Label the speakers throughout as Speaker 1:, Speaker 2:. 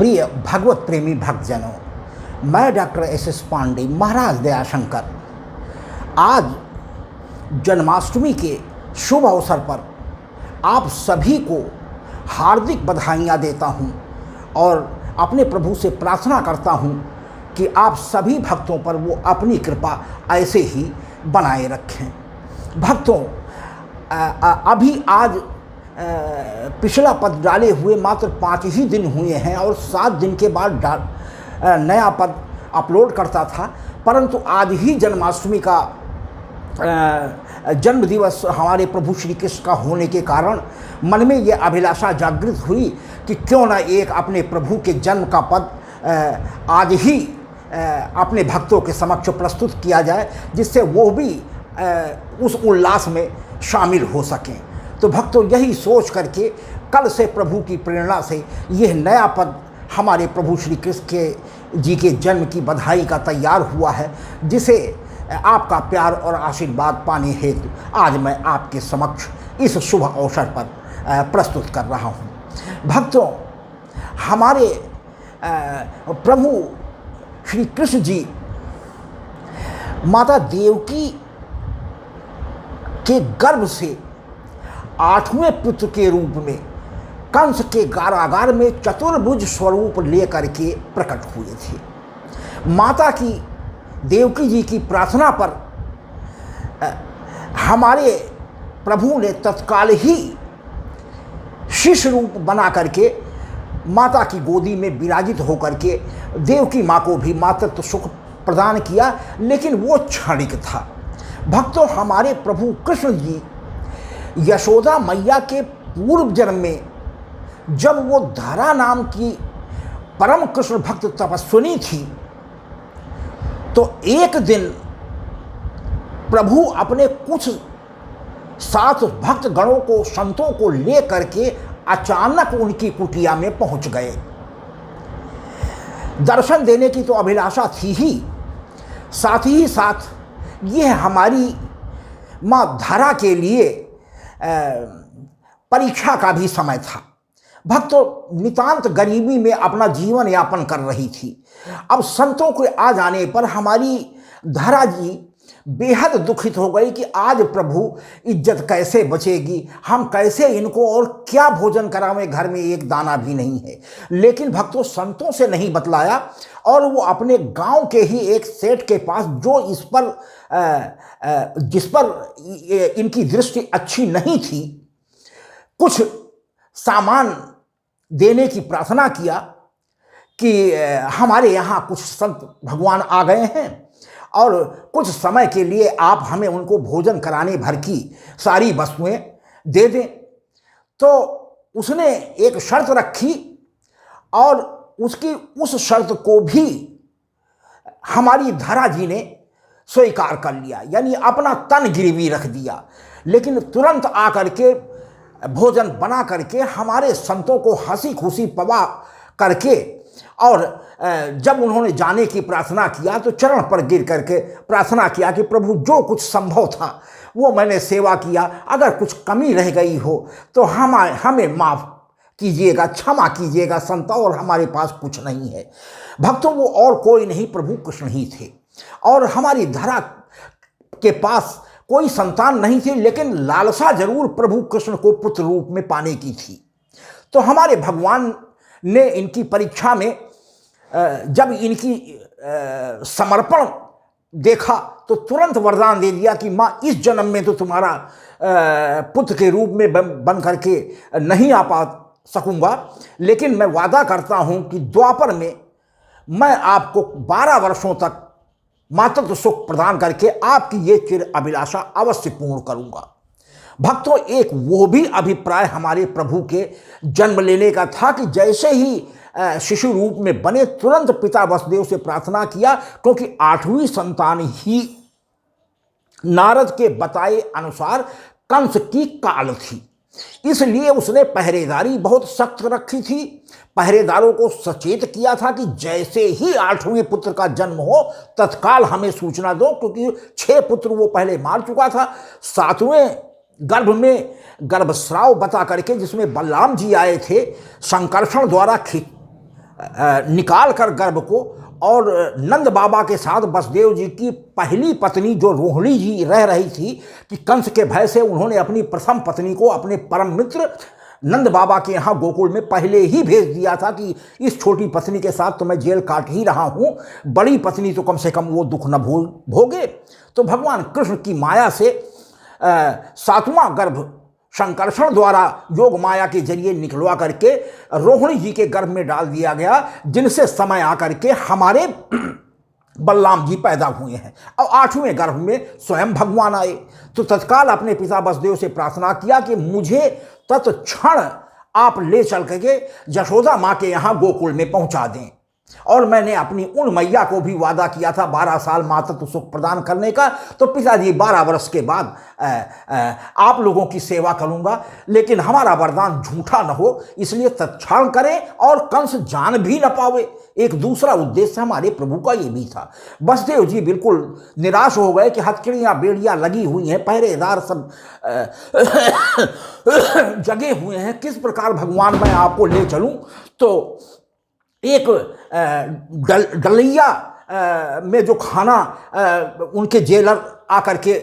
Speaker 1: प्रिय भगवत प्रेमी भक्तजनों, मैं डॉक्टर एस पांडे, महाराज दयाशंकर, आज जन्माष्टमी के शुभ अवसर पर आप सभी को हार्दिक बधाइयाँ देता हूँ और अपने प्रभु से प्रार्थना करता हूँ कि आप सभी भक्तों पर वो अपनी कृपा ऐसे ही बनाए रखें। भक्तों, अभी आज पिछला पद डाले हुए मात्र 5 ही दिन हुए हैं और 7 दिन के बाद नया पद अपलोड करता था, परंतु आज ही जन्माष्टमी का जन्म दिवस हमारे प्रभु श्री कृष्ण का होने के कारण मन में ये अभिलाषा जागृत हुई कि क्यों ना एक अपने प्रभु के जन्म का पद आज ही अपने भक्तों के समक्ष प्रस्तुत किया जाए, जिससे वो भी उस उल्लास में शामिल हो सकें। तो भक्तों, यही सोच करके कल से प्रभु की प्रेरणा से यह नया पद हमारे प्रभु श्री कृष्ण के जी के जन्म की बधाई का तैयार हुआ है, जिसे आपका प्यार और आशीर्वाद पाने हेतु आज मैं आपके समक्ष इस शुभ अवसर पर प्रस्तुत कर रहा हूँ। भक्तों, हमारे प्रभु श्री कृष्ण जी माता देवकी के गर्भ से 8वें पुत्र के रूप में कंस के कारागार में चतुर्भुज स्वरूप लेकर के प्रकट हुए थे। माता की देवकी जी की प्रार्थना पर हमारे प्रभु ने तत्काल ही शिशु रूप बना करके माता की गोदी में विराजित होकर के देवकी माँ को भी मातृत्व सुख प्रदान किया, लेकिन वो क्षणिक था। भक्तों, हमारे प्रभु कृष्ण जी यशोदा मैया के पूर्व जन्म में जब वो धरा नाम की परम कृष्ण भक्त तपस्विनी थी, तो एक दिन प्रभु अपने कुछ 7 भक्त गणों को, संतों को ले करके अचानक उनकी कुटिया में पहुंच गए। दर्शन देने की तो अभिलाषा थी ही साथ यह हमारी माँ धरा के लिए परीक्षा का भी समय था। भक्तों, नितांत गरीबी में अपना जीवन यापन कर रही थी। अब संतों के आ जाने पर हमारी धरा जी बेहद दुखित हो गई कि आज प्रभु इज्जत कैसे बचेगी, हम कैसे इनको और क्या भोजन करावें, घर में एक दाना भी नहीं है। लेकिन भक्तों, संतों से नहीं बतलाया और वो अपने गांव के ही एक सेठ के पास, जो जिस पर इनकी दृष्टि अच्छी नहीं थी, कुछ सामान देने की प्रार्थना किया कि हमारे यहाँ कुछ संत भगवान आ गए हैं और कुछ समय के लिए आप हमें उनको भोजन कराने भर की सारी वस्तुएं दे दें। तो उसने एक शर्त रखी और उसकी उस शर्त को भी हमारी धरा जी ने स्वीकार कर लिया, यानी अपना तन गिरवी रख दिया। लेकिन तुरंत आकर के भोजन बना करके हमारे संतों को हंसी खुशी पवा करके, और जब उन्होंने जाने की प्रार्थना किया तो चरण पर गिर करके प्रार्थना किया कि प्रभु, जो कुछ संभव था वो मैंने सेवा किया, अगर कुछ कमी रह गई हो तो हमें माफ़ कीजिएगा, क्षमा कीजिएगा संत, और हमारे पास कुछ नहीं है। भक्तों, वो और कोई नहीं, प्रभु कृष्ण ही थे और हमारी धरा के पास कोई संतान नहीं थी, लेकिन लालसा जरूर प्रभु कृष्ण को पुत्र रूप में पाने की थी। तो हमारे भगवान ने इनकी परीक्षा में जब इनकी समर्पण देखा तो तुरंत वरदान दे दिया कि माँ, इस जन्म में तो तुम्हारा पुत्र के रूप में बन करके नहीं आ पा सकूंगा, लेकिन मैं वादा करता हूँ कि द्वापर में मैं आपको 12 वर्षों तक मातृत्व सुख प्रदान करके आपकी ये चिर अभिलाषा अवश्य पूर्ण करूंगा। भक्तों, एक वो भी अभिप्राय हमारे प्रभु के जन्म लेने का था कि जैसे ही शिशु रूप में बने, तुरंत पिता वसुदेव से प्रार्थना किया, क्योंकि 8वीं संतान ही नारद के बताए अनुसार कंस की काल थी। इसलिए उसने पहरेदारी बहुत सख्त रखी थी। पहरेदारों को सचेत किया था कि जैसे ही 8वें पुत्र का जन्म हो तत्काल हमें सूचना दो, क्योंकि 6 पुत्र वो पहले मार चुका था। 7वें गर्भ में गर्भस्राव बता करके, जिसमें बलराम जी आए थे, संकर्षण द्वारा निकाल कर गर्भ को, और नंद बाबा के साथ वसुदेव जी की पहली पत्नी जो रोहिणी जी रह रही थी, कि कंस के भय से उन्होंने अपनी प्रथम पत्नी को अपने परम मित्र नंद बाबा के यहाँ गोकुल में पहले ही भेज दिया था कि इस छोटी पत्नी के साथ तो मैं जेल काट ही रहा हूँ, बड़ी पत्नी तो कम से कम वो दुख न भोगे। तो भगवान कृष्ण की माया से सातवां गर्भ संकर्षण द्वारा योग माया के जरिए निकलवा करके रोहिणी जी के गर्भ में डाल दिया गया, जिनसे समय आकर के हमारे बलराम जी पैदा हुए हैं। और 8वें गर्भ में स्वयं भगवान आए। तो तत्काल अपने पिता वसुदेव से प्रार्थना किया कि मुझे तत्क्षण आप ले चल करके यशोदा माँ के यहाँ गोकुल में पहुँचा दें। और मैंने अपनी उन मैया को भी वादा किया था 12 साल मातृत्व सुख प्रदान करने का। तो पिताजी 12 वर्ष के बाद आप लोगों की सेवा करूंगा, लेकिन हमारा वरदान झूठा न हो, इसलिए तत्क्षण करें और कंस जान भी न पावे। एक दूसरा उद्देश्य हमारे प्रभु का ये भी था। वसुदेव जी बिल्कुल निराश हो गए कि हथकड़ियाँ बेड़ियाँ लगी हुई हैं, पहरेदार सब जगे हुए हैं, किस प्रकार भगवान मैं आपको ले चलूं। तो एक डलैया में जो खाना उनके जेलर आकर के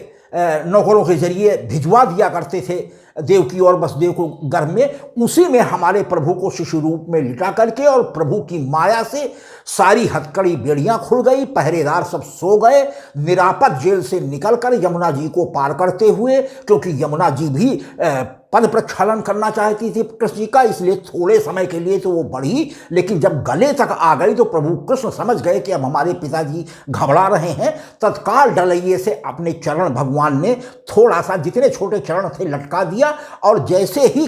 Speaker 1: नौकरों के जरिए भिजवा दिया करते थे देवकी और वसुदेव को गर्भ में, उसी में हमारे प्रभु को शिशु रूप में लिटा करके, और प्रभु की माया से सारी हथकड़ी बेड़ियां खुल गई, पहरेदार सब सो गए। निरापद जेल से निकलकर यमुना जी को पार करते हुए, क्योंकि यमुना जी भी पद प्रक्षालन करना चाहती थी कृष्ण जी का, इसलिए थोड़े समय के लिए तो वो बढ़ी, लेकिन जब गले तक आ गई तो प्रभु कृष्ण समझ गए कि अब हमारे पिताजी घबरा रहे हैं। तत्काल डलैये से अपने चरण भगवान ने थोड़ा सा, जितने छोटे चरण थे, लटका दिया, और जैसे ही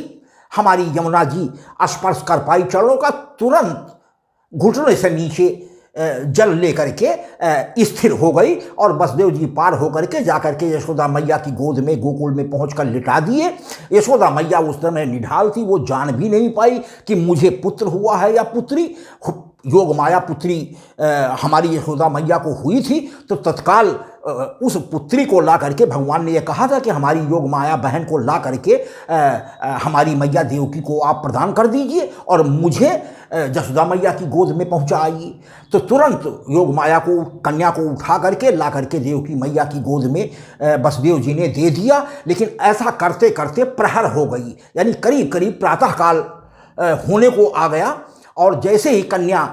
Speaker 1: हमारी यमुना जी स्पर्श कर पाई चरणों का, तुरंत घुटने से नीचे जल लेकर के स्थिर हो गई, और वसुदेव जी पार होकर के जाकर के यशोदा मैया की गोद में गोकुल में पहुंचकर लिटा दिए। यशोदा मैया उस समय निढाल थी, वो जान भी नहीं पाई कि मुझे पुत्र हुआ है या पुत्री। योग माया पुत्री हमारी यशोदा मैया को हुई थी। तो तत्काल उस पुत्री को ला करके भगवान ने यह कहा था कि हमारी योग माया बहन को ला करके हमारी मैया देवकी को आप प्रदान कर दीजिए और मुझे यशोदा मैया की गोद में पहुंचाइए। तो तुरंत योग माया को, कन्या को उठा करके ला करके देवकी मैया की गोद में वसुदेव जी ने दे दिया। लेकिन ऐसा करते करते प्रहर हो गई, यानी करीब करीब प्रातःकाल होने को आ गया, और जैसे ही कन्या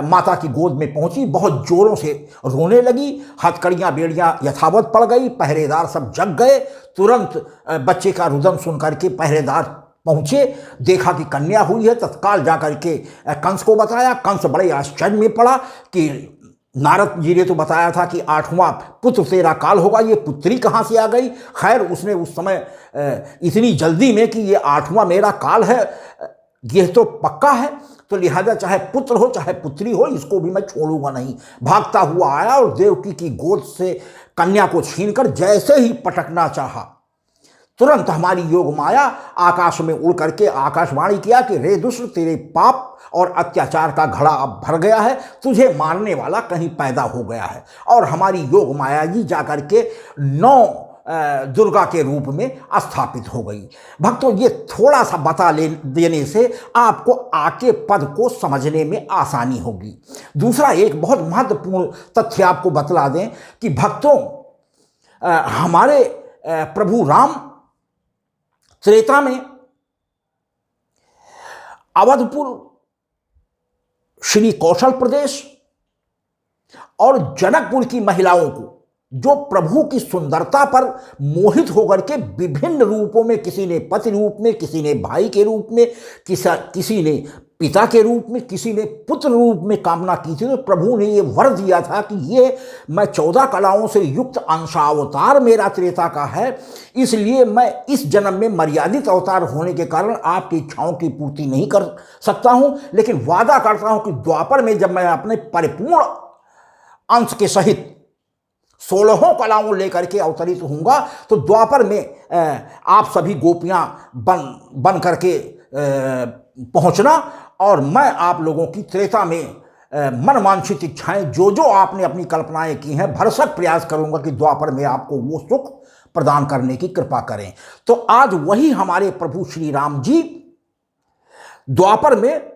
Speaker 1: माता की गोद में पहुंची, बहुत जोरों से रोने लगी, हथकड़ियाँ बेड़ियाँ यथावत पड़ गई, पहरेदार सब जग गए। तुरंत बच्चे का रुदन सुन करके पहरेदार पहुँचे, देखा कि कन्या हुई है, तत्काल जा करके कंस को बताया। कंस बड़े आश्चर्य में पड़ा कि नारद जी ने तो बताया था कि 8वां पुत्र तेरा काल होगा, ये पुत्री कहाँ से आ गई। खैर, उसने उस समय इतनी जल्दी में कि ये 8वां मेरा काल है, यह तो पक्का है, तो लिहाजा चाहे पुत्र हो चाहे पुत्री हो, इसको भी मैं छोड़ूंगा नहीं। भागता हुआ आया और देवकी की गोद से कन्या को छीनकर जैसे ही पटकना चाहा, तुरंत हमारी योग माया आकाश में उड़ करके आकाशवाणी किया कि रे दुष्ट, तेरे पाप और अत्याचार का घड़ा अब भर गया है, तुझे मारने वाला कहीं पैदा हो गया है। और हमारी योग माया जी जाकर के 9 दुर्गा के रूप में स्थापित हो गई। भक्तों, ये थोड़ा सा बता देने से आपको आके पद को समझने में आसानी होगी। दूसरा एक बहुत महत्वपूर्ण तथ्य आपको बतला दें कि भक्तों, हमारे प्रभु राम त्रेता में अवधपुर, श्री कौशल प्रदेश और जनकपुर की महिलाओं को, जो प्रभु की सुंदरता पर मोहित होकर के विभिन्न रूपों में, किसी ने पति रूप में, किसी ने भाई के रूप में, किसी ने पिता के रूप में, किसी ने पुत्र रूप में कामना की थी, तो प्रभु ने ये वर दिया था कि ये मैं 14 कलाओं से युक्त अंशावतार मेरा त्रेता का है, इसलिए मैं इस जन्म में मर्यादित अवतार होने के कारण आपकी इच्छाओं की पूर्ति नहीं कर सकता हूं, लेकिन वादा करता हूं कि द्वापर में जब मैं अपने परिपूर्ण अंश के सहित 16 कलाओं लेकर के अवतरित होऊंगा, तो द्वापर में आप सभी गोपियां बन करके पहुंचना, और मैं आप लोगों की त्रेता में मनवांछित इच्छाएं, जो आपने अपनी कल्पनाएं की हैं, भरसक प्रयास करूंगा कि द्वापर में आपको वो सुख प्रदान करने की कृपा करें। तो आज वही हमारे प्रभु श्री राम जी द्वापर में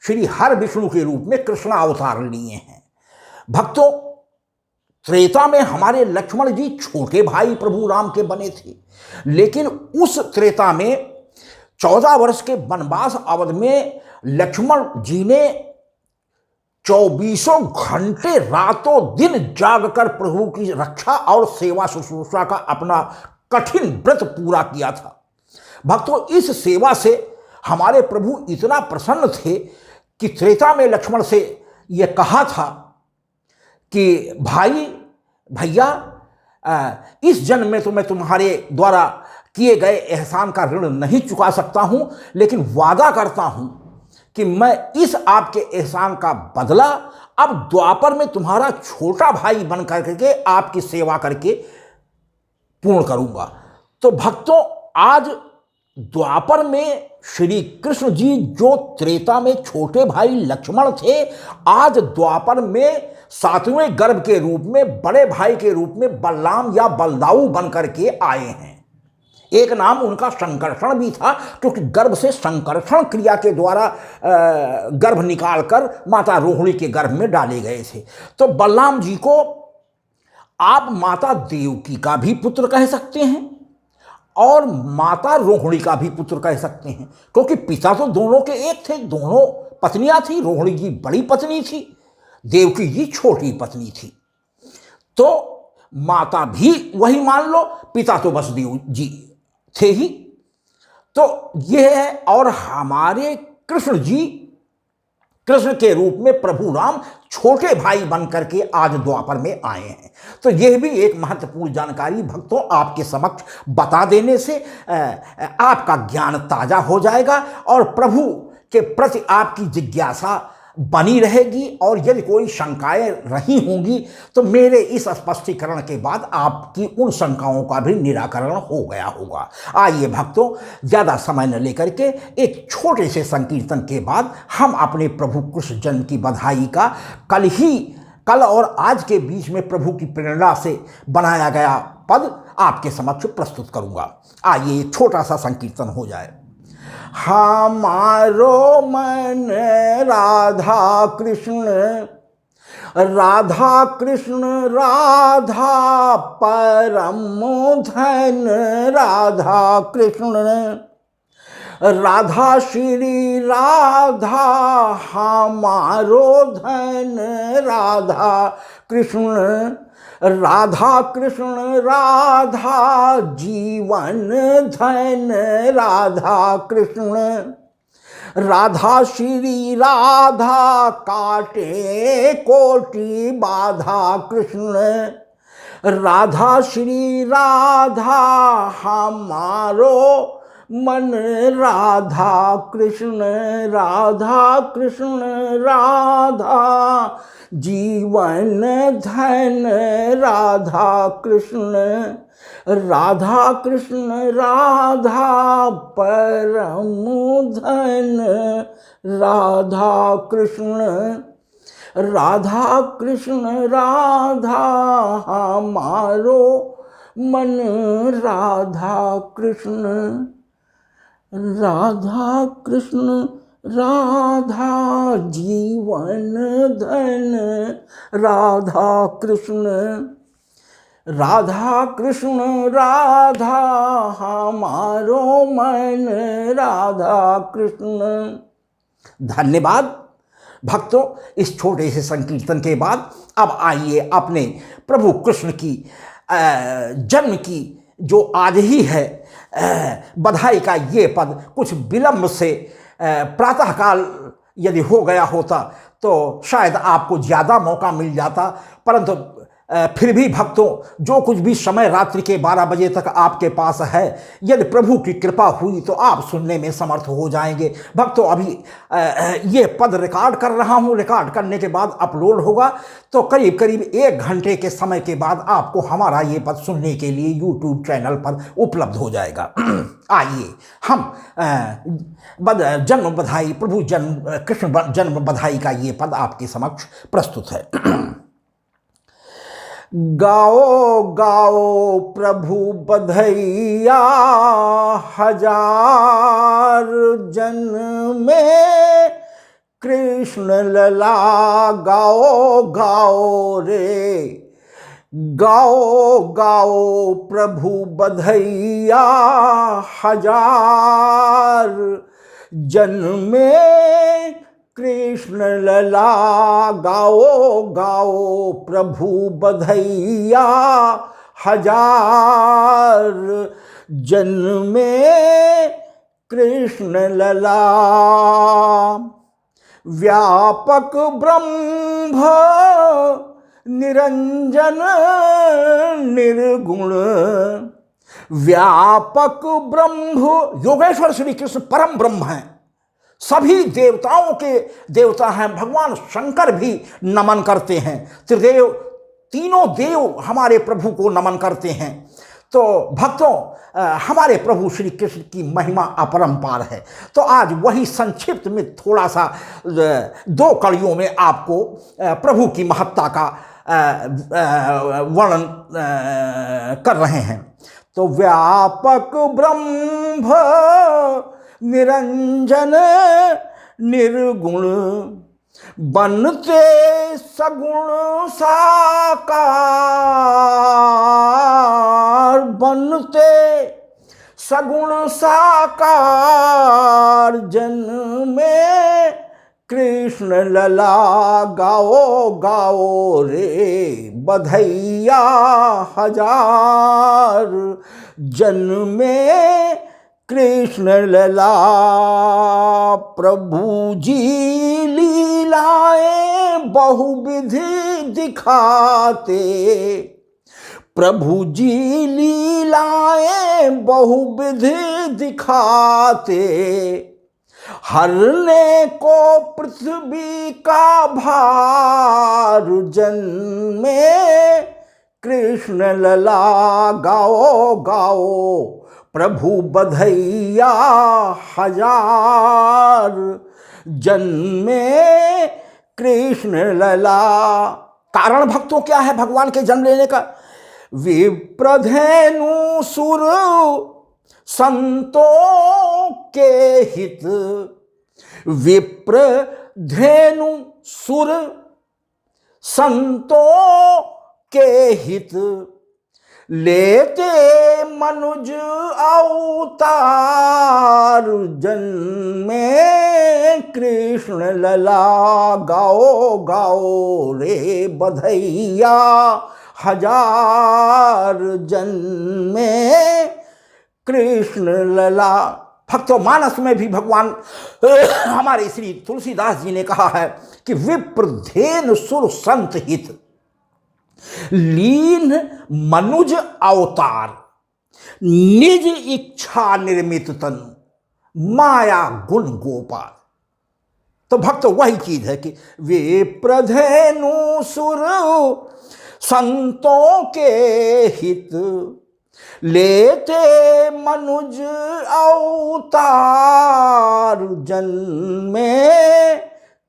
Speaker 1: श्री हर विष्णु के रूप में कृष्ण अवतार लिए हैं। भक्तों, त्रेता में हमारे लक्ष्मण जी छोटे भाई प्रभु राम के बने थे, लेकिन उस त्रेता में 14 वर्ष के वनवास अवधि में लक्ष्मण जी ने 24 घंटे रातों दिन जागकर प्रभु की रक्षा और सेवा शुश्रूषा का अपना कठिन व्रत पूरा किया था। भक्तों, इस सेवा से हमारे प्रभु इतना प्रसन्न थे कि त्रेता में लक्ष्मण से यह कहा था कि भैया इस जन्म में तो मैं तुम्हारे द्वारा किए गए एहसान का ऋण नहीं चुका सकता हूं, लेकिन वादा करता हूं कि मैं इस आपके एहसान का बदला अब द्वापर में तुम्हारा छोटा भाई बन करके आपकी सेवा करके पूर्ण करूंगा। तो भक्तों, आज द्वापर में श्री कृष्ण जी जो त्रेता में छोटे भाई लक्ष्मण थे, आज द्वापर में 7वें गर्भ के रूप में बड़े भाई के रूप में बलराम या बलदाऊ बन करके आए हैं। एक नाम उनका संकर्षण भी था, क्योंकि गर्भ से संकर्षण क्रिया के द्वारा गर्भ निकालकर माता रोहिणी के गर्भ में डाले गए थे। तो बलराम जी को आप माता देवकी का भी पुत्र कह सकते हैं और माता रोहिणी का भी पुत्र कह सकते हैं, क्योंकि पिता तो दोनों के एक थे, दोनों पत्नियां थी। रोहिणी जी बड़ी पत्नी थी, देवकी जी छोटी पत्नी थी। तो माता भी वही मान लो, पिता तो वसुदेव जी थे ही। तो यह है। और हमारे कृष्ण जी कृष्ण के रूप में प्रभु राम छोटे भाई बन करके आज द्वापर में आए हैं। तो यह भी एक महत्वपूर्ण जानकारी भक्तों आपके समक्ष बता देने से आपका ज्ञान ताजा हो जाएगा और प्रभु के प्रति आपकी जिज्ञासा बनी रहेगी। और यदि कोई शंकाएं रही होंगी तो मेरे इस स्पष्टीकरण के बाद आपकी उन शंकाओं का भी निराकरण हो गया होगा। आइए भक्तों, ज़्यादा समय न लेकर के एक छोटे से संकीर्तन के बाद हम अपने प्रभु कृष्ण जन्म की बधाई का कल और आज के बीच में प्रभु की प्रेरणा से बनाया गया पद आपके समक्ष प्रस्तुत करूंगा। आइए एक छोटा सा संकीर्तन हो जाए। हमारो मन राधा कृष्ण राधा कृष्ण राधा परम धन राधा कृष्ण राधा श्री राधा हमारो धन राधा कृष्ण राधा कृष्ण राधा जीवन धन राधा कृष्ण राधा श्री राधा काटे कोटि बाधा कृष्ण राधा श्री राधा हमारो मन राधा कृष्ण राधा जीवन धन राधा कृष्ण राधा परम धन राधा कृष्ण राधा हमारो मन राधा कृष्ण राधा जीवन धन राधा कृष्ण राधा हमारो मन राधा कृष्ण। धन्यवाद भक्तों। इस छोटे से संकीर्तन के बाद अब आइए अपने प्रभु कृष्ण की जन्म की जो आज ही है बधाई का ये पद कुछ विलंब से प्रातःकाल यदि हो गया होता तो शायद आपको ज़्यादा मौका मिल जाता, परंतु फिर भी भक्तों जो कुछ भी समय रात्रि के 12 बजे तक आपके पास है, यदि प्रभु की कृपा हुई तो आप सुनने में समर्थ हो जाएंगे। भक्तों अभी ये पद रिकॉर्ड कर रहा हूँ, रिकॉर्ड करने के बाद अपलोड होगा तो करीब करीब 1 घंटे के समय के बाद आपको हमारा ये पद सुनने के लिए यूट्यूब चैनल पर उपलब्ध हो जाएगा। आइए हम जन्म बधाई प्रभु कृष्ण जन्म बधाई का ये पद आपके समक्ष प्रस्तुत है। गाओ गाओ प्रभु बधैया 1000 जन में कृष्ण लला गाओ गाओ रे, गाओ गाओ प्रभु बधैया हजार, जन्मे कृष्ण लला गाओ गाओ प्रभु बधैया हजार, जन्मे कृष्ण लला। व्यापक ब्रह्म निरंजन निर्गुण, व्यापक ब्रह्म, योगेश्वर श्री कृष्ण परम ब्रह्म हैं, सभी देवताओं के देवता हैं, भगवान शंकर भी नमन करते हैं, त्रिदेव तीनों देव हमारे प्रभु को नमन करते हैं। तो भक्तों, हमारे प्रभु श्री कृष्ण की महिमा अपरंपार है। तो आज वही संक्षिप्त में थोड़ा सा 2 कड़ियों में आपको प्रभु की महत्ता का वर्णन कर रहे हैं। तो व्यापक ब्रह्म निरंजन निर्गुण, बनते सगुण साकार, बनते सगुण साकार, जन्मे कृष्ण लला गाओ गाओ रे, बधैया हजार, जन्मे कृष्ण लला। प्रभु जी लीलाएं बहुविधि दिखाते, प्रभु जी लीलाएं बहुविधि दिखाते, हरने को पृथ्वी का भार, जन्मे कृष्ण लला गाओ गाओ प्रभु बधैया हजार, जन्मे कृष्ण लला। कारण भक्तों क्या है भगवान के जन्म लेने का? विप्रधेनु सुर संतों के हित, विप्रधेनु सुर संतों के हित, लेते मनुज अवतार, जन्मे कृष्ण लला गाओ गाओ रे, बधैया हजार, जन्मे कृष्ण लला। भक्तों, मानस में भी भगवान हमारे श्री तुलसीदास जी ने कहा है कि विप्रधेनु सुर संत हित, लीन मनुज अवतार, निज इच्छा निर्मित तन, माया गुण गोपाल। तो भक्त वही चीज है कि वे प्रधेनु सुर संतों के हित, लेते मनुज अवतार, जन्मे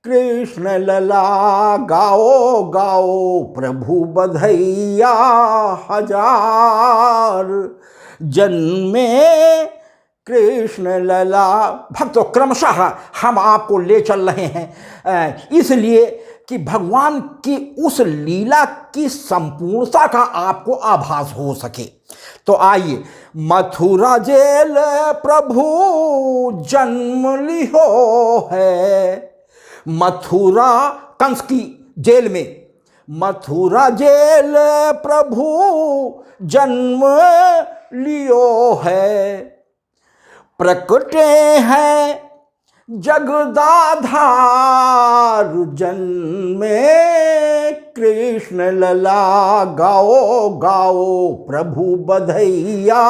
Speaker 1: कृष्ण लला गाओ गाओ प्रभु बधैया हजार, जन्मे कृष्ण लला। भक्तों, क्रमशः हम आपको ले चल रहे हैं इसलिए कि भगवान की उस लीला की संपूर्णता का आपको आभास हो सके। तो आइए, मथुरा जेल प्रभु जन्म लियो है, मथुरा कंस की जेल में, मथुरा जेल प्रभु जन्म लियो है, प्रकटे हैं जगदाधार, जन्मे कृष्ण लला गाओ गाओ प्रभु बधैया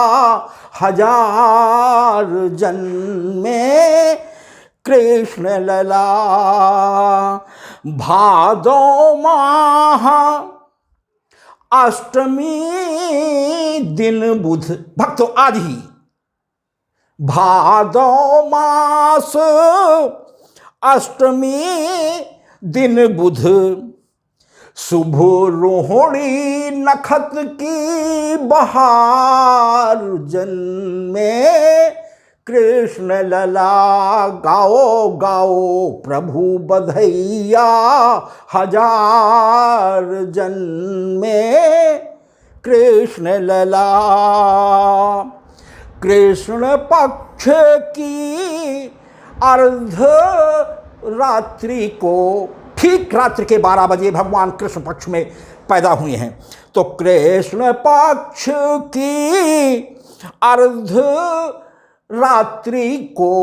Speaker 1: हजार, जन्मे कृष्ण लला। भादो माह अष्टमी दिन बुध, भक्तों आज ही भादो मास अष्टमी दिन बुध, शुभ रोहिणी नखत की बहार, जन्मे कृष्ण लला गाओ गाओ प्रभु बधैया हजार जन्मे कृष्ण लला। कृष्ण पक्ष की अर्ध रात्रि को, ठीक रात्रि के 12 बजे भगवान कृष्ण पक्ष में पैदा हुए हैं। तो कृष्ण पक्ष की अर्ध रात्रि को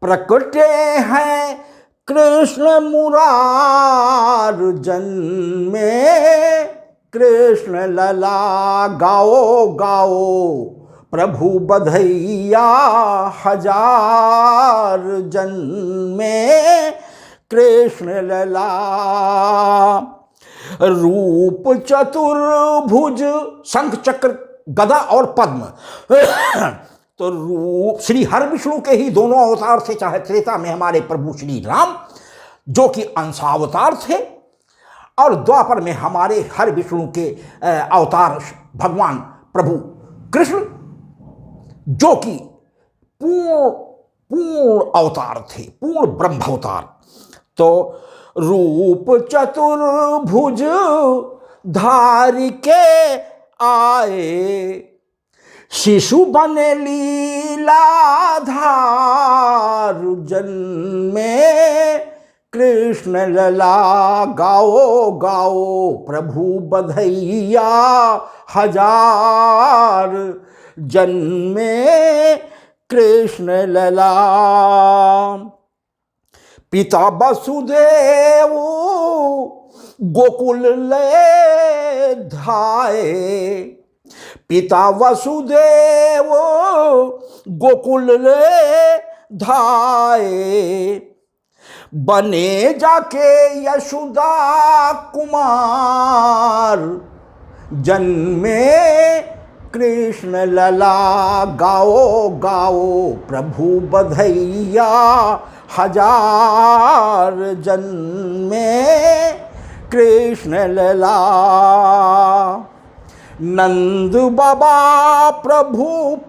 Speaker 1: प्रकटे हैं कृष्ण मुरार जन्मे कृष्ण लला गाओ गाओ प्रभु बधैया हजार जन्मे कृष्ण लला। रूप चतुर्भुज, शंख चक्र गदा और पद्म। तो रूप श्री हर विष्णु के ही दोनों अवतार थे, चाहे त्रेता में हमारे प्रभु श्री राम जो कि अंशावतार थे, और द्वापर में हमारे हर विष्णु के अवतार भगवान प्रभु कृष्ण जो कि पूर्ण अवतार थे, पूर्ण ब्रह्मावतार। तो रूप चतुर्भुज धारि के आए, शिशु बने लीलाधार जन्मे कृष्ण लला गाओ गाओ प्रभु बधैया हजार जन्मे कृष्ण लला। पिता वसुदेव गोकुल ले धाये, पिता वसुदेव गोकुल ले धाये, बने जाके यशोदा कुमार जन्मे कृष्ण लला गाओ गाओ प्रभु बधैया हजार जन्मे कृष्ण लला। नंद बाबा प्रभु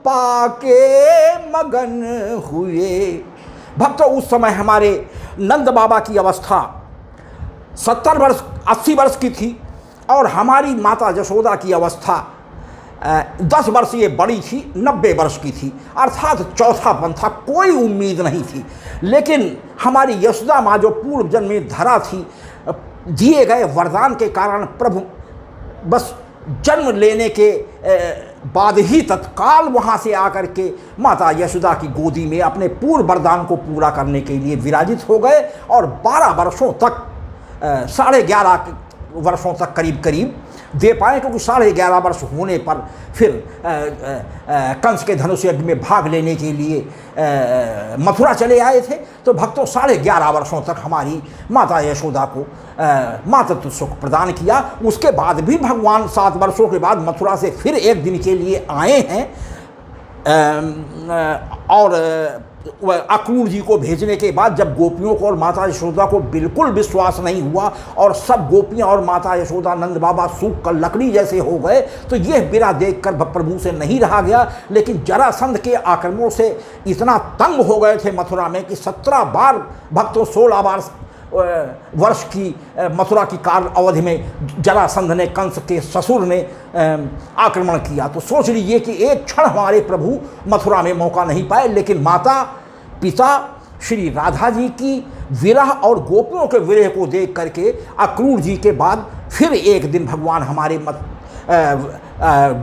Speaker 1: पाके मगन हुए। भक्तों, उस समय हमारे नंद बाबा की अवस्था 70 वर्ष 80 वर्ष की थी और हमारी माता यशोदा की अवस्था 10 वर्ष ये बड़ी थी, 90 वर्ष की थी, अर्थात चौथापन था, कोई उम्मीद नहीं थी। लेकिन हमारी यशोदा माँ जो पूर्व जन्म में धरा थी, दिए गए वरदान के कारण प्रभु बस जन्म लेने के बाद ही तत्काल वहाँ से आकर के माता यशोदा की गोदी में अपने पूर्व वरदान को पूरा करने के लिए विराजित हो गए और 12 वर्षों तक 11.5 वर्षों तक करीब दे पाए, क्योंकि 11.5 वर्ष होने पर फिर कंस के धनुष यज्ञ में भाग लेने के लिए मथुरा चले आए थे। तो भक्तों 11.5 वर्षों तक हमारी माता यशोदा को मातृत्व सुख प्रदान किया। उसके बाद भी भगवान 7 वर्षों के बाद मथुरा से फिर एक दिन के लिए आए हैं और अक्रूर जी को भेजने के बाद जब गोपियों को और माता यशोदा को बिल्कुल विश्वास नहीं हुआ और सब गोपियां और माता यशोदा नंद बाबा सूख कर लकड़ी जैसे हो गए, तो यह बिरा देखकर प्रभु से नहीं रहा गया। लेकिन जरासंध के आक्रमणों से इतना तंग हो गए थे मथुरा में कि 17 बार भक्तों 16 वर्ष की मथुरा की काल अवधि में जरासंध ने, कंस के ससुर ने आक्रमण किया। तो सोच लीजिए कि एक क्षण हमारे प्रभु मथुरा में मौका नहीं पाए। लेकिन माता पिता श्री राधा जी की विरह और गोपियों के विरह को देख करके अक्रूर जी के बाद फिर एक दिन भगवान हमारे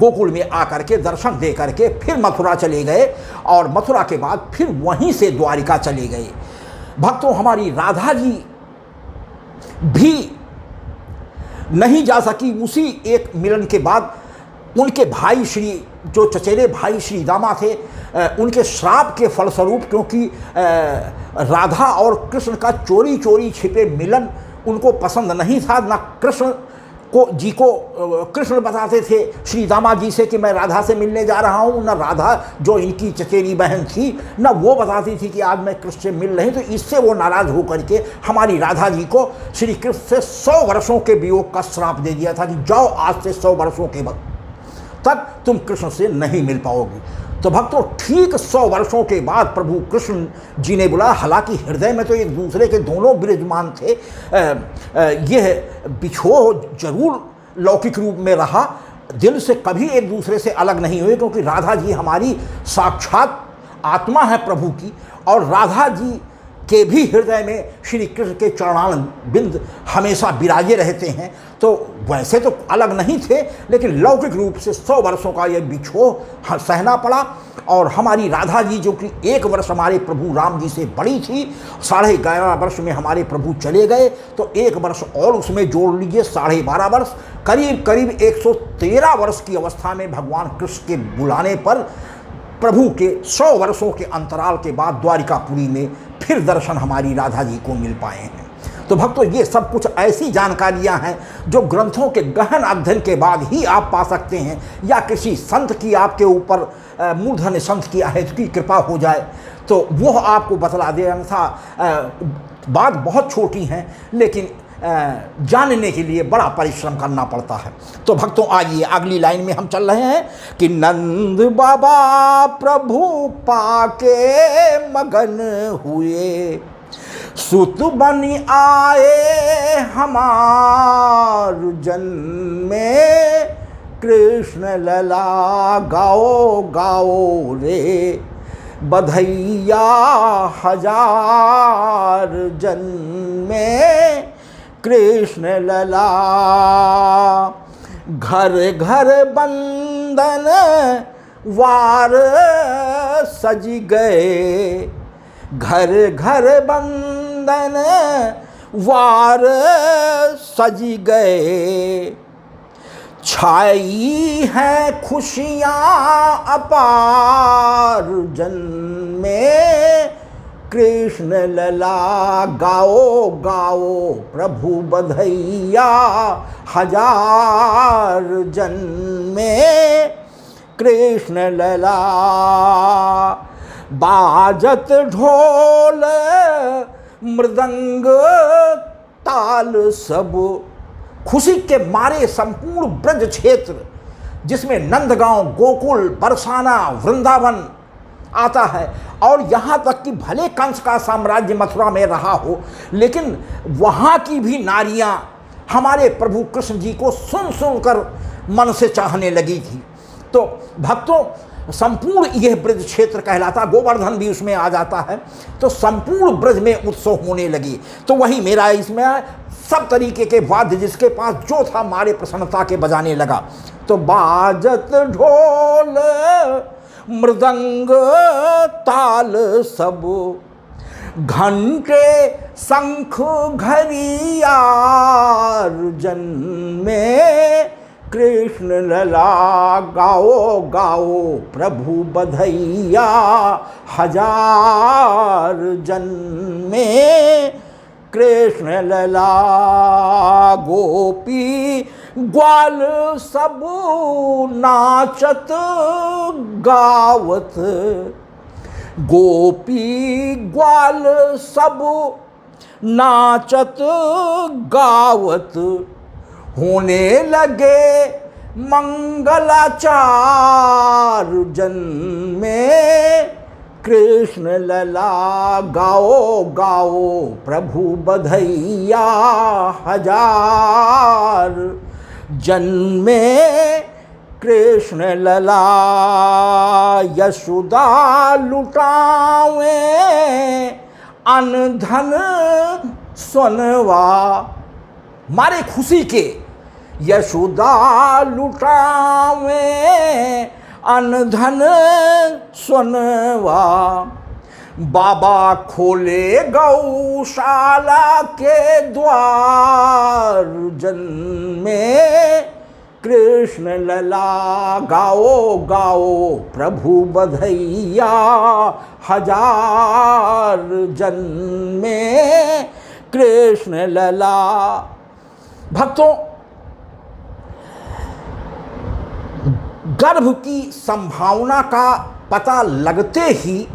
Speaker 1: गोकुल में आकर के दर्शन दे करके फिर मथुरा चले गए और मथुरा के बाद फिर वहीं से द्वारिका चले गए। भक्तों, हमारी राधा जी भी नहीं जा सकी। उसी एक मिलन के बाद उनके भाई श्री जो चचेरे भाई श्री दामा थे, उनके श्राप के फलस्वरूप, क्योंकि राधा और कृष्ण का चोरी चोरी छिपे मिलन उनको पसंद नहीं था। ना कृष्ण को कृष्ण बताते थे श्री दामा जी से कि मैं राधा से मिलने जा रहा हूँ, ना राधा जो इनकी चचेरी बहन थी ना वो बताती थी कि आज मैं कृष्ण से मिल रही। तो इससे वो नाराज़ होकर के हमारी राधा जी को श्री कृष्ण से 100 वर्षों के वियोग का श्राप दे दिया था कि जाओ आज से 100 वर्षों के बाद तक तुम कृष्ण से नहीं मिल पाओगी। तो भक्तों ठीक 100 वर्षों के बाद प्रभु कृष्ण जी ने बोला, हालांकि हृदय में तो एक दूसरे के दोनों विराजमान थे, यह बिछोह जरूर लौकिक रूप में रहा, दिल से कभी एक दूसरे से अलग नहीं हुए, क्योंकि राधा जी हमारी साक्षात आत्मा है प्रभु की, और राधा जी के भी हृदय में श्री कृष्ण के चरणान बिंद हमेशा विराजे रहते हैं। तो वैसे तो अलग नहीं थे, लेकिन लौकिक रूप से 100 वर्षों का यह बिछोह सहना पड़ा। और हमारी राधा जी जो कि 1 वर्ष हमारे प्रभु राम जी से बड़ी थी, 11.5 वर्ष में हमारे प्रभु चले गए, तो 1 वर्ष और उसमें जोड़ लीजिए, 12.5 वर्ष, करीब करीब 113 वर्ष की अवस्था में भगवान कृष्ण के बुलाने पर प्रभु के 100 वर्षों के अंतराल के बाद द्वारिकापुरी में फिर दर्शन हमारी राधा जी को मिल पाए हैं। तो भक्तों, ये सब कुछ ऐसी जानकारियां हैं जो ग्रंथों के गहन अध्ययन के बाद ही आप पा सकते हैं, या किसी संत की आपके ऊपर मूर्धन्य संत की अहेतु की कृपा हो जाए तो वो आपको बतला दे। अन्यथा बात बहुत छोटी है, लेकिन जानने के लिए बड़ा परिश्रम करना पड़ता है। तो भक्तों, आइए अगली लाइन में हम चल रहे हैं कि नंद बाबा प्रभु पाके मगन हुए, सुत बनी आए हमार जन्म में, कृष्ण लला गाओ गाओ रे बधैया 1000 जन्म में, कृष्ण लला। घर घर बंदन वार सज गए, घर घर बंदन वार सज गए, छाई है खुशियाँ अपार जन्म में, कृष्ण लला गाओ गाओ प्रभु बधैया 1000 जन्म में, कृष्ण लला। बाजत ढोल मृदंग ताल सब, खुशी के मारे संपूर्ण ब्रज क्षेत्र जिसमें नंदगांव, गोकुल, बरसाना, वृंदावन आता है, और यहाँ तक कि भले कंस का साम्राज्य मथुरा में रहा हो, लेकिन वहाँ की भी नारियाँ हमारे प्रभु कृष्ण जी को सुन सुनकर मन से चाहने लगी थी। तो भक्तों, संपूर्ण यह ब्रज क्षेत्र कहलाता, गोवर्धन भी उसमें आ जाता है, तो संपूर्ण ब्रज में उत्सव होने लगी। तो वही मेरा इसमें सब तरीके के वाद्य जिसके पास जो था मारे प्रसन्नता के बजाने लगा। तो बाजत ढोल मृदंग ताल सब, घंटे शंख घरियार जन्मे, कृष्ण लला गाओ गाओ प्रभु बधैया 1000 जन्मे, कृष्ण लला। गोपी ग्वाल सब नाचत गावत, गोपी ग्वाल सब नाचत गावत, होने लगे मंगलाचार जन्मे, कृष्ण लला गाओ गाओ प्रभु बधैया 1000 जन्मे, कृष्ण लला। यशोदा लुटावे अन धन सोनवा, मारे खुशी के यशोदा लुटावे अन धन सोनवा, बाबा खोले गौशाला के द्वार जन्मे, कृष्ण लला गाओ गाओ प्रभु बधैया 1000 जन्मे, कृष्ण लला। भक्तों, गर्भ की संभावना का पता लगते ही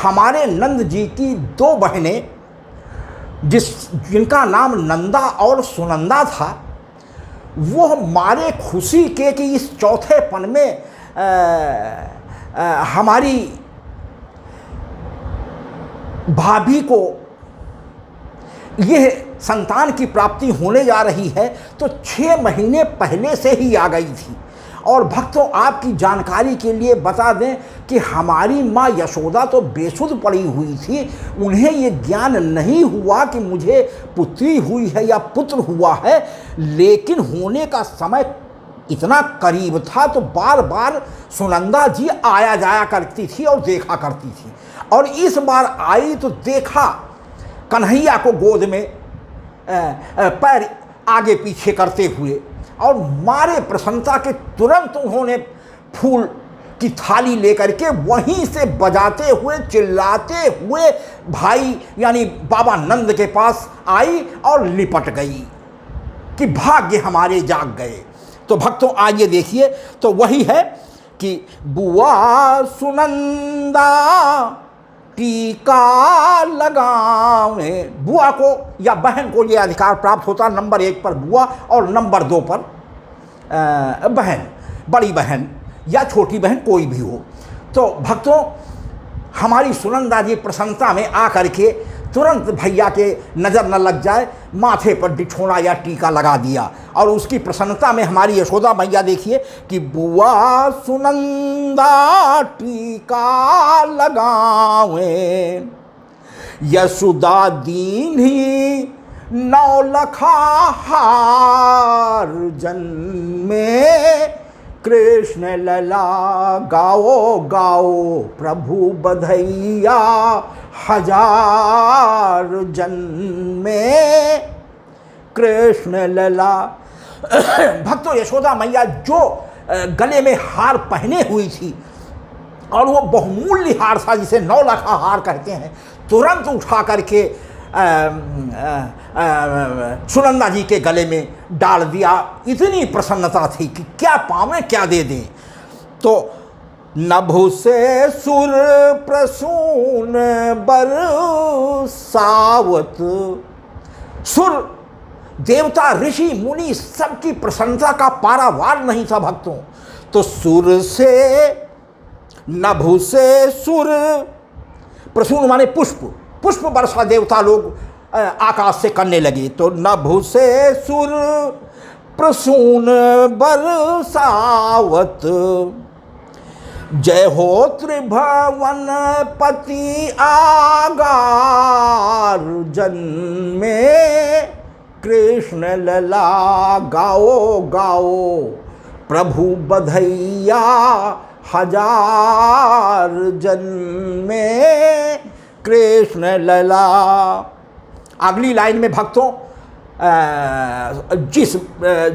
Speaker 1: हमारे नंद जी की 2 बहनें, जिनका नाम नंदा और सुनंदा था, वो मारे खुशी के कि इस चौथे पन में हमारी भाभी को यह संतान की प्राप्ति होने जा रही है तो 6 महीने पहले से ही आ गई थी। और भक्तों, आपकी जानकारी के लिए बता दें कि हमारी माँ यशोदा तो बेसुध पड़ी हुई थी। उन्हें ये ज्ञान नहीं हुआ कि मुझे पुत्री हुई है या पुत्र हुआ है, लेकिन होने का समय इतना करीब था तो बार बार सुनंदा जी आया जाया करती थी और देखा करती थी। और इस बार आई तो देखा कन्हैया को गोद में पैर आगे पीछे करते हुए, और मारे प्रसन्नता के तुरंत उन्होंने फूल की थाली लेकर के वहीं से बजाते हुए चिल्लाते हुए भाई यानी बाबा नंद के पास आई और लिपट गई कि भाग्य हमारे जाग गए। तो भक्तों, आइए देखिए, तो वही है कि बुआ सुनंदा टीका लगावे। बुआ को या बहन को ये अधिकार प्राप्त होता, नंबर 1 पर बुआ और नंबर 2 पर बहन, बड़ी बहन या छोटी बहन कोई भी हो। तो भक्तों, हमारी सुनंदा जी प्रसन्नता में आकर के तुरंत भैया के नज़र न लग जाए माथे पर डिठोना या टीका लगा दिया। और उसकी प्रसन्नता में हमारी यशोदा मैया देखिए कि बुआ सुनंदा टीका लगावे, यशोदा दीन्ही 9 लखा हार जन्मे, कृष्ण लला गाओ गाओ प्रभु बधैया 1000 जन्मे, कृष्ण लला। भक्तों, यशोदा मैया जो गले में हार पहने हुई थी और वो बहुमूल्य हार था जिसे 9 लखा हार कहते हैं, तुरंत उठा करके सुनंदा जी के गले में डाल दिया। इतनी प्रसन्नता थी कि क्या पावें क्या दे दें। तो नभु से सुर प्रसून बरसावत, सुर देवता ऋषि मुनि सबकी प्रशंसा का पारावार नहीं था भक्तों। तो सुर से, नभु से सुर प्रसून माने पुष्प, पुष्प वर्षा देवता लोग आकाश से करने लगे। तो नभु से सुर प्रसून बरसावत, जय हो त्रिभुवन पति आगार जन्मे, कृष्ण लला गाओ गाओ प्रभु बधैया 1000 जन्मे, कृष्ण लला। अगली लाइन में भक्तों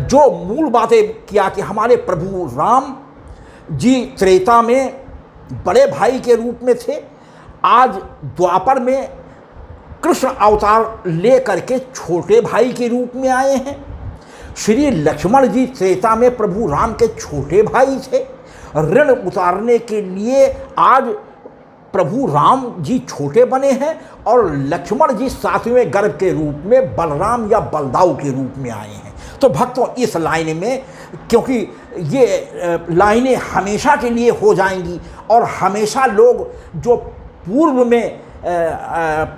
Speaker 1: जो मूल बातें किया कि हमारे प्रभु राम जी त्रेता में बड़े भाई के रूप में थे, आज द्वापर में कृष्ण अवतार ले करके छोटे भाई के रूप में आए हैं। श्री लक्ष्मण जी त्रेता में प्रभु राम के छोटे भाई थे। ऋण उतारने के लिए आज प्रभु राम जी छोटे बने हैं और लक्ष्मण जी 7वें गर्भ के रूप में बलराम या बलदाऊ के रूप में आए हैं। तो भक्तों, इस लाइन में, क्योंकि ये लाइनें हमेशा के लिए हो जाएंगी और हमेशा लोग जो पूर्व में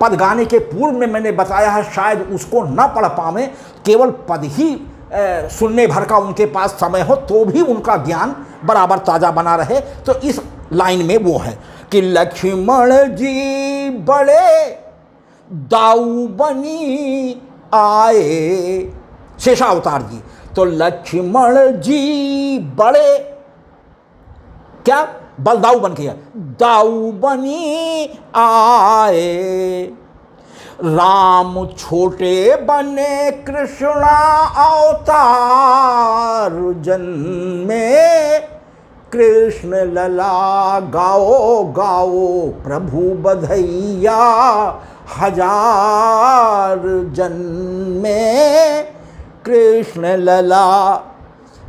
Speaker 1: पद गाने के पूर्व में मैंने बताया है शायद उसको न पढ़ पावें, केवल पद ही सुनने भर का उनके पास समय हो तो भी उनका ज्ञान बराबर ताज़ा बना रहे। तो इस लाइन में वो है कि लक्ष्मण जी बड़े दाऊ बनी आए, शेषावतार जी। तो लक्ष्मण जी बड़े क्या बलदाऊ बन के दाऊ बनी आए, राम छोटे बने कृष्णा अवतार जन्मे, कृष्ण लला गाओ गाओ प्रभु बधैया 1000 जन्मे, कृष्ण लला।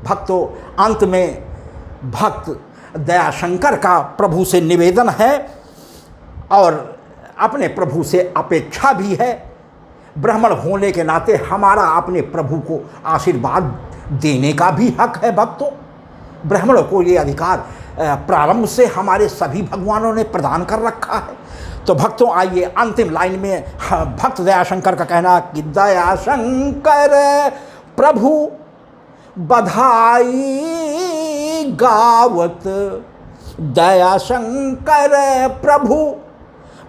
Speaker 1: भक्तों, अंत में भक्त दयाशंकर का प्रभु से निवेदन है और अपने प्रभु से अपेक्षा भी है। ब्राह्मण होने के नाते हमारा अपने प्रभु को आशीर्वाद देने का भी हक है। भक्तों, ब्राह्मणों को ये अधिकार प्रारंभ से हमारे सभी भगवानों ने प्रदान कर रखा है। तो भक्तों आइए अंतिम लाइन में भक्त दयाशंकर का कहना कि दयाशंकर प्रभु बधाई गावत, दयाशंकर प्रभु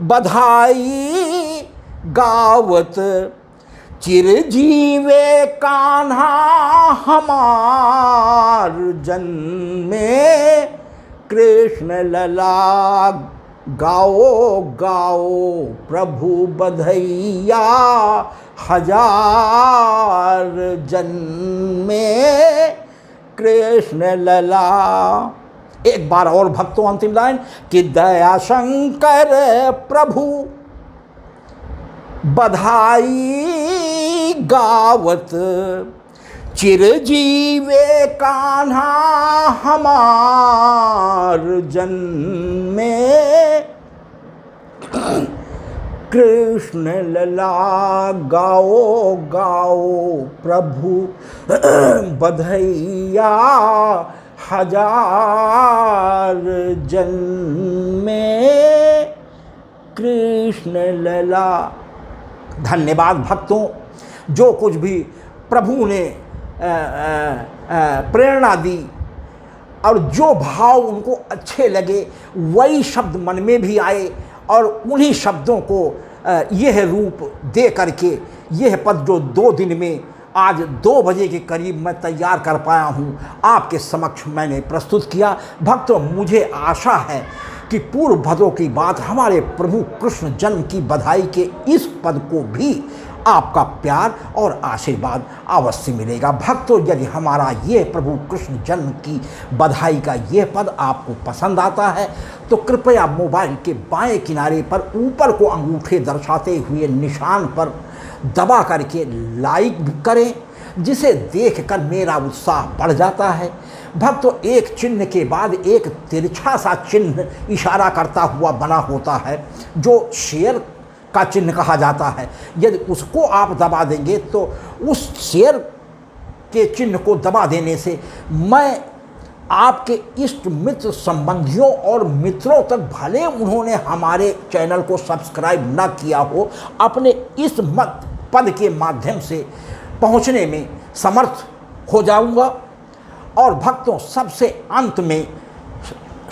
Speaker 1: बधाई गावत, चिरजीवे कान्हा हमार जन्मे, कृष्ण लला गाओ गाओ प्रभु बधैया हजार जन्मे, कृष्ण लला। एक बार और भक्तों अंतिम लाइन कि दयाशंकर प्रभु बधाई गावत, चिरजीवे कान्हा हमार जन्मे, कृष्ण लला गाओ गाओ प्रभु बधैया हजार जन्मे, कृष्ण लला। धन्यवाद भक्तों, जो कुछ भी प्रभु ने प्रेरणा दी और जो भाव उनको अच्छे लगे वही शब्द मन में भी आए और उन्हीं शब्दों को यह रूप दे करके यह पद जो 2 दिन में आज 2 बजे के करीब मैं तैयार कर पाया हूँ, आपके समक्ष मैंने प्रस्तुत किया। भक्तों मुझे आशा है कि पूर्व भद्रों की बात हमारे प्रभु कृष्ण जन्म की बधाई के इस पद को भी आपका प्यार और आशीर्वाद अवश्य मिलेगा। भक्तों यदि हमारा ये प्रभु कृष्ण जन्म की बधाई का ये पद आपको पसंद आता है तो कृपया मोबाइल के बाएं किनारे पर ऊपर को अंगूठे दर्शाते हुए निशान पर दबा करके लाइक करें, जिसे देखकर मेरा उत्साह बढ़ जाता है। भक्तों एक चिन्ह के बाद एक तिरछा सा चिन्ह इशारा करता हुआ बना होता है जो शेयर का चिन्ह कहा जाता है। यदि उसको आप दबा देंगे तो उस शेयर के चिन्ह को दबा देने से मैं आपके इष्ट मित्र संबंधियों और मित्रों तक भले उन्होंने हमारे चैनल को सब्सक्राइब न किया हो, अपने इस पद के माध्यम से पहुंचने में समर्थ हो जाऊंगा। और भक्तों सबसे अंत में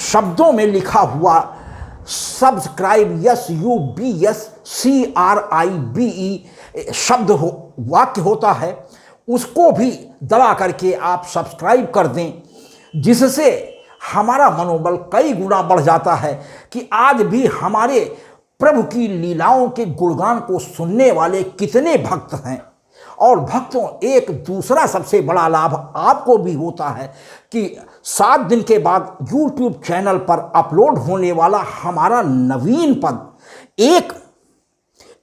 Speaker 1: शब्दों में लिखा हुआ सब्सक्राइब SUBSCRIBE शब्द वाक्य होता है, उसको भी दबा करके आप सब्सक्राइब कर दें, जिससे हमारा मनोबल कई गुना बढ़ जाता है कि आज भी हमारे प्रभु की लीलाओं के गुणगान को सुनने वाले कितने भक्त हैं। और भक्तों एक दूसरा सबसे बड़ा लाभ आपको भी होता है कि 7 दिन के बाद YouTube चैनल पर अपलोड होने वाला हमारा नवीन पद एक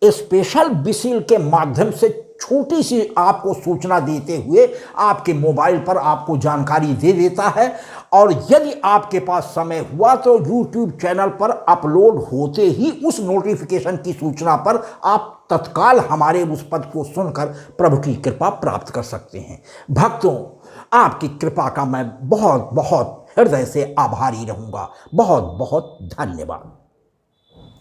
Speaker 1: स्पेशल बिसिल के माध्यम से छोटी सी आपको सूचना देते हुए आपके मोबाइल पर आपको जानकारी दे देता है। और यदि आपके पास समय हुआ तो YouTube चैनल पर अपलोड होते ही उस नोटिफिकेशन की सूचना पर आप तत्काल हमारे उस पद को सुनकर प्रभु की कृपा प्राप्त कर सकते हैं। भक्तों आपकी कृपा का मैं बहुत बहुत हृदय से आभारी रहूँगा। बहुत बहुत धन्यवाद।